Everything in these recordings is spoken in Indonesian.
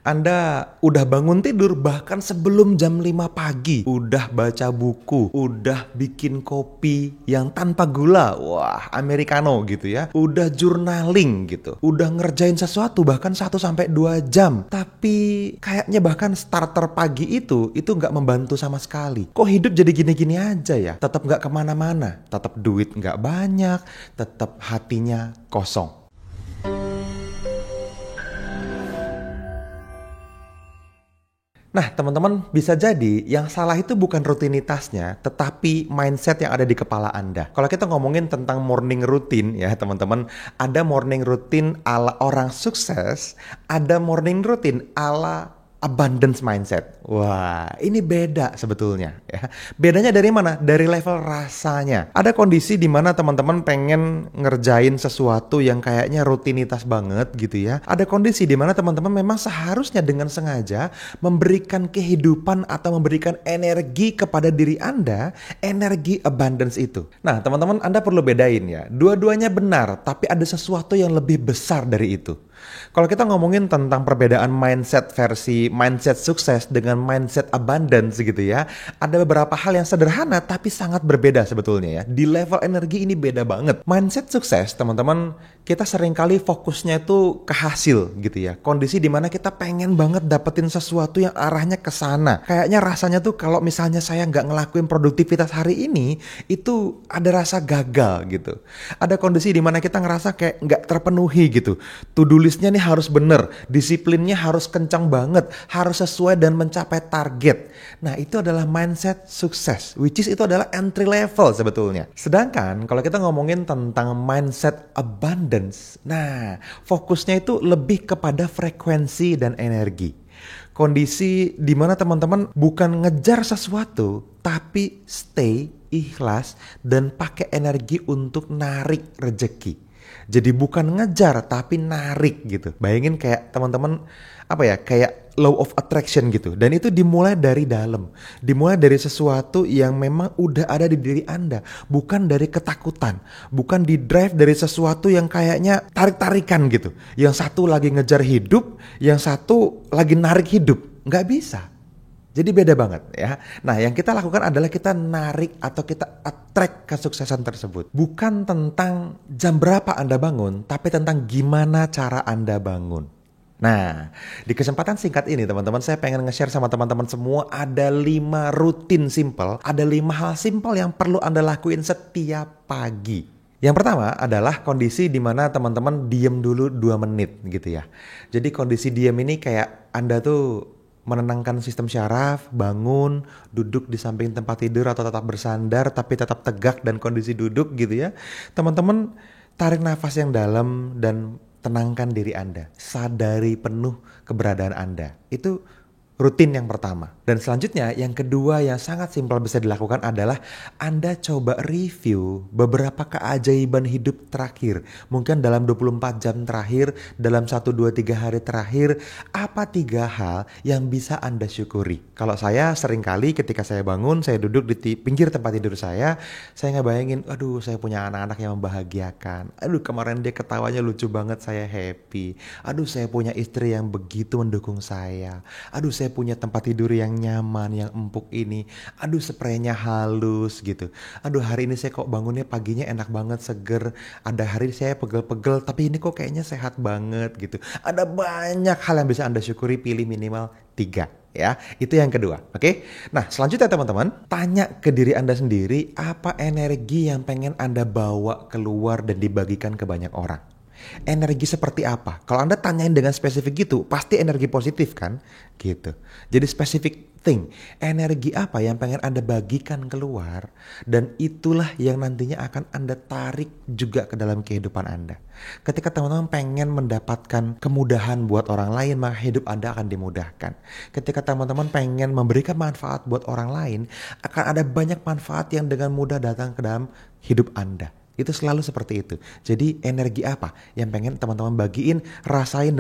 Anda udah bangun tidur bahkan sebelum jam 5 pagi, udah baca buku, udah bikin kopi yang tanpa gula, wah americano gitu ya, udah journaling gitu, udah ngerjain sesuatu bahkan 1 sampai 2 jam, tapi kayaknya bahkan starter pagi itu nggak membantu sama sekali. Kok hidup jadi gini-gini aja ya? Tetap nggak kemana-mana, tetap duit nggak banyak, tetap hatinya kosong. Nah, teman-teman, bisa jadi yang salah itu bukan rutinitasnya, tetapi mindset yang ada di kepala Anda. Kalau kita ngomongin tentang morning routine ya, teman-teman, ada morning routine ala orang sukses, ada morning routine ala abundance mindset. Wah, ini beda sebetulnya ya. Bedanya dari mana? Dari level rasanya. Ada kondisi di mana teman-teman pengen ngerjain sesuatu yang kayaknya rutinitas banget gitu ya. Ada kondisi di mana teman-teman memang seharusnya dengan sengaja memberikan kehidupan atau memberikan energi kepada diri Anda, energi abundance itu. Nah, teman-teman, Anda perlu bedain ya. Dua-duanya benar, tapi ada sesuatu yang lebih besar dari itu. Kalau kita ngomongin tentang perbedaan mindset versi mindset sukses dengan mindset abundance gitu ya, ada beberapa hal yang sederhana tapi sangat berbeda sebetulnya ya. Di level energi ini beda banget. Mindset sukses, teman-teman, kita seringkali fokusnya itu ke hasil gitu ya. Kondisi dimana kita pengen banget dapetin sesuatu yang arahnya ke sana. Kayaknya rasanya tuh kalau misalnya saya nggak ngelakuin produktivitas hari ini, itu ada rasa gagal gitu. Ada kondisi dimana kita ngerasa kayak nggak terpenuhi gitu. To-do listnya nih harus bener, disiplinnya harus kencang banget, harus sesuai dan mencapai target. Nah, itu adalah mindset sukses, which is itu adalah entry level sebetulnya. Sedangkan kalau kita ngomongin tentang mindset abundance, nah fokusnya itu lebih kepada frekuensi dan energi. Kondisi di mana teman-teman bukan ngejar sesuatu, tapi stay, ikhlas, dan pakai energi untuk narik rejeki. Jadi bukan ngejar tapi narik gitu. Bayangin kayak teman-teman kayak law of attraction gitu. Dan itu dimulai dari dalam. Dimulai dari sesuatu yang memang udah ada di diri Anda, bukan dari ketakutan, bukan di drive dari sesuatu yang kayaknya tarik-tarikan gitu. Yang satu lagi ngejar hidup, yang satu lagi narik hidup. Nggak bisa. Jadi beda banget ya. Nah, yang kita lakukan adalah kita narik atau kita attract kesuksesan tersebut. Bukan tentang jam berapa Anda bangun, tapi tentang gimana cara Anda bangun. Nah, di kesempatan singkat ini teman-teman, saya pengen nge-share sama teman-teman semua ada 5 rutin simple, ada 5 hal simple yang perlu Anda lakuin setiap pagi. Yang pertama adalah kondisi di mana teman-teman diem dulu 2 menit gitu ya. Jadi kondisi diem ini kayak Anda tuh menenangkan sistem syaraf, bangun, duduk di samping tempat tidur atau tetap bersandar tapi tetap tegak dan kondisi duduk gitu ya. Teman-teman tarik nafas yang dalam dan tenangkan diri Anda. Sadari penuh keberadaan Anda. Itu rutin yang pertama. Dan selanjutnya yang kedua yang sangat simpel bisa dilakukan adalah Anda coba review beberapa keajaiban hidup terakhir. Mungkin dalam 24 jam terakhir, dalam 1, 2, 3 hari terakhir, apa 3 hal yang bisa Anda syukuri. Kalau saya seringkali ketika saya bangun, saya duduk di pinggir tempat tidur saya ngebayangin, aduh saya punya anak-anak yang membahagiakan. Aduh kemarin dia ketawanya lucu banget, saya happy. Aduh saya punya istri yang begitu mendukung saya. Aduh saya punya tempat tidur yang nyaman, yang empuk ini. Aduh spraynya halus gitu. Aduh hari ini saya kok bangunnya paginya enak banget, seger. Ada hari saya pegel-pegel, tapi ini kok kayaknya sehat banget gitu. Ada banyak hal yang bisa Anda syukuri, pilih minimal 3 ya. Itu yang kedua, oke? Nah selanjutnya teman-teman, tanya ke diri Anda sendiri apa energi yang pengen Anda bawa keluar dan dibagikan ke banyak orang. Energi seperti apa? Kalau Anda tanyain dengan spesifik gitu, pasti energi positif kan? Gitu. Jadi specific thing. Energi apa yang pengen Anda bagikan keluar, dan itulah yang nantinya akan Anda tarik juga ke dalam kehidupan Anda. Ketika teman-teman pengen mendapatkan kemudahan buat orang lain, maka hidup Anda akan dimudahkan. Ketika teman-teman pengen memberikan manfaat buat orang lain, akan ada banyak manfaat yang dengan mudah datang ke dalam hidup Anda. Itu selalu seperti itu. Jadi energi apa yang pengen teman-teman bagiin, rasain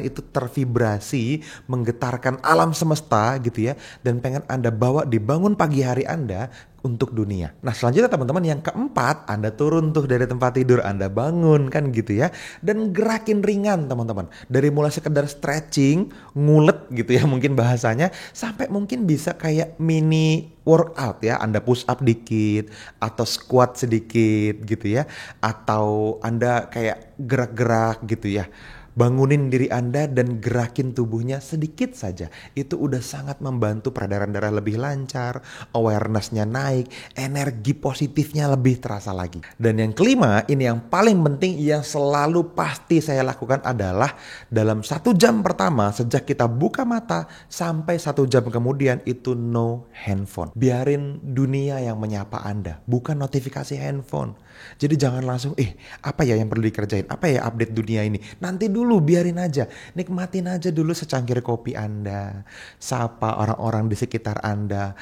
itu tervibrasi, menggetarkan alam semesta gitu ya. Dan pengen Anda bawa di bangun pagi hari Anda, untuk dunia. Nah selanjutnya teman-teman yang keempat, Anda turun tuh dari tempat tidur, Anda bangun kan gitu ya. Dan gerakin ringan teman-teman. Dari mulai sekedar stretching, ngulet gitu ya mungkin bahasanya. Sampai mungkin bisa kayak mini workout ya. Anda push up dikit atau squat sedikit gitu ya. Atau Anda kayak gerak-gerak gitu ya. Bangunin diri Anda dan gerakin tubuhnya sedikit saja. Itu udah sangat membantu peredaran darah lebih lancar, awareness-nya naik, energi positifnya lebih terasa lagi. Dan yang kelima, ini yang paling penting yang selalu pasti saya lakukan adalah dalam 1 jam pertama sejak kita buka mata sampai 1 jam kemudian itu no handphone. Biarin dunia yang menyapa Anda, bukan notifikasi handphone. Jadi jangan langsung, apa ya yang perlu dikerjain? Apa ya update dunia ini? Nanti dulu, biarin aja. Nikmatin aja dulu secangkir kopi Anda. Sapa orang-orang di sekitar Anda.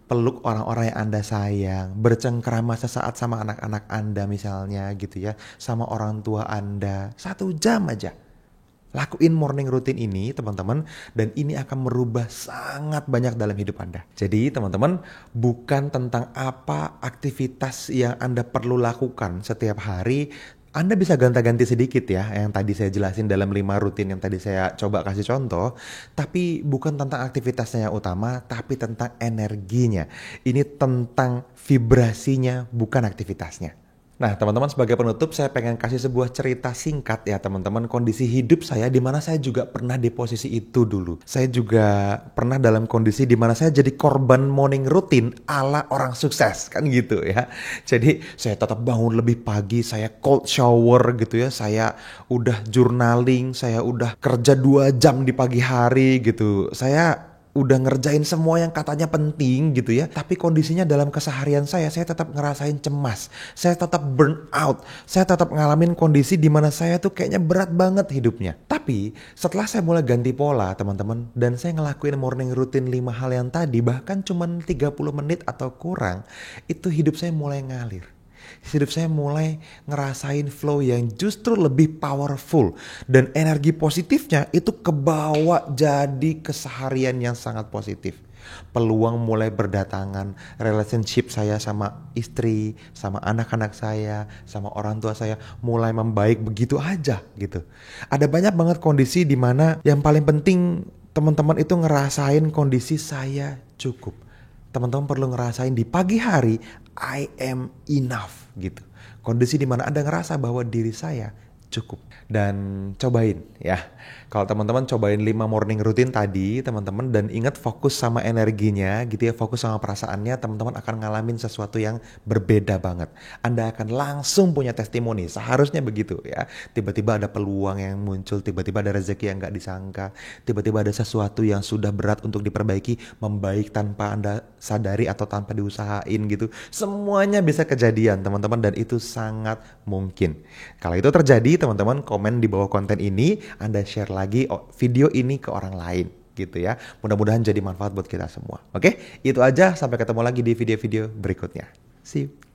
Peluk orang-orang yang Anda sayang. Bercengkrama sesaat sama anak-anak Anda misalnya gitu ya. Sama orang tua Anda. 1 jam aja. Lakuin morning routine ini teman-teman dan ini akan merubah sangat banyak dalam hidup Anda. Jadi teman-teman bukan tentang apa aktivitas yang Anda perlu lakukan setiap hari. Anda bisa ganti-ganti sedikit ya yang tadi saya jelasin dalam 5 rutin yang tadi saya coba kasih contoh. Tapi bukan tentang aktivitasnya yang utama tapi tentang energinya. Ini tentang vibrasinya bukan aktivitasnya. Nah teman-teman sebagai penutup saya pengen kasih sebuah cerita singkat ya teman-teman. Kondisi hidup saya di mana saya juga pernah di posisi itu dulu. Saya juga pernah dalam kondisi di mana saya jadi korban morning routine ala orang sukses kan gitu ya. Jadi saya tetap bangun lebih pagi, saya cold shower gitu ya. Saya udah journaling, saya udah kerja 2 jam di pagi hari gitu. Saya udah ngerjain semua yang katanya penting gitu ya. Tapi kondisinya dalam keseharian saya tetap ngerasain cemas. Saya tetap burn out. Saya tetap ngalamin kondisi di mana saya tuh kayaknya berat banget hidupnya. Tapi setelah saya mulai ganti pola teman-teman. Dan saya ngelakuin morning routine 5 hal yang tadi. Bahkan cuma 30 menit atau kurang. Itu hidup saya mulai ngalir. Hidup saya mulai ngerasain flow yang justru lebih powerful. Dan energi positifnya itu kebawa jadi keseharian yang sangat positif. Peluang mulai berdatangan, relationship saya sama istri, sama anak-anak saya, sama orang tua saya mulai membaik begitu aja gitu. Ada banyak banget kondisi di mana yang paling penting teman-teman itu ngerasain kondisi saya cukup. Teman-teman perlu ngerasain di pagi hari I am enough gitu. Kondisi di mana Anda ngerasa bahwa diri saya cukup. Dan cobain ya. Kalau teman-teman cobain 5 morning routine tadi teman-teman dan ingat fokus sama energinya gitu ya, fokus sama perasaannya, teman-teman akan ngalamin sesuatu yang berbeda banget. Anda akan langsung punya testimoni, seharusnya begitu ya. Tiba-tiba ada peluang yang muncul, tiba-tiba ada rezeki yang gak disangka, tiba-tiba ada sesuatu yang sudah berat untuk diperbaiki, membaik tanpa Anda sadari atau tanpa diusahain gitu. Semuanya bisa kejadian teman-teman dan itu sangat mungkin. Kalau itu terjadi teman-teman komen di bawah konten ini, Anda share lagi video ini ke orang lain gitu ya. Mudah-mudahan jadi manfaat buat kita semua. Oke, itu aja. Sampai ketemu lagi di video-video berikutnya. See you.